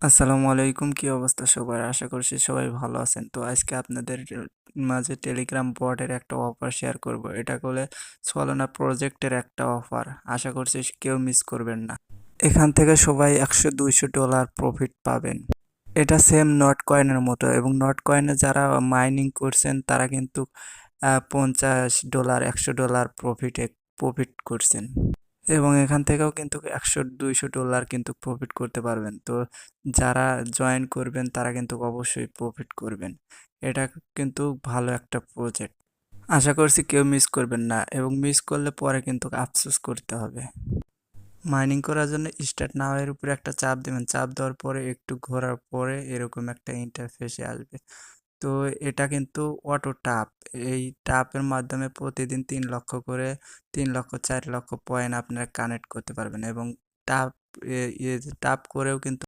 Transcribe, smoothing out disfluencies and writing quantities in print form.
আসসালামু আলাইকুম, কি অবস্থা সবার? আশা করছি সবাই ভালো আছেন। তো আজকে আপনাদের মাঝে টেলিগ্রাম বটের একটা অফার শেয়ার করব। এটা হলো সলোনা প্রজেক্টের একটা অফার। আশা করছি কেউ মিস করবেন না। এখান থেকে সবাই $100-200 প্রফিট পাবেন। এটা সেম নট কয়েনের মতো, এবং নট কয়েনে যারা মাইনিং করছেন তারা কিন্তু $50 $100 প্রফিট করছেন। এবং এখান থেকেও কিন্তু $100-200 কিন্তু প্রফিট করতে পারবেন। তো যারা জয়েন করবেন তারা কিন্তু অবশ্যই প্রফিট করবেন। এটা কিন্তু ভালো একটা প্রজেক্ট। আশা করছি কেউ মিস করবেন না, এবং মিস করলে পরে কিন্তু আফসোস করতে হবে। মাইনিং করার জন্য স্টার্ট নাও এর উপরে একটা চাপ দেবেন। চাপ দেওয়ার পরে একটু ঘোরার পরে এরকম একটা ইন্টারফেসে আসবে। তো এটা কিন্তু অটো টাপ। এই টাপের মাধ্যমে প্রতিদিন 3 লক্ষ করে 3 লক্ষ 4 লক্ষ পয়েন্ট আপনারা কানেক্ট করতে পারবেন, এবং টাপ টাপ করেও কিন্তু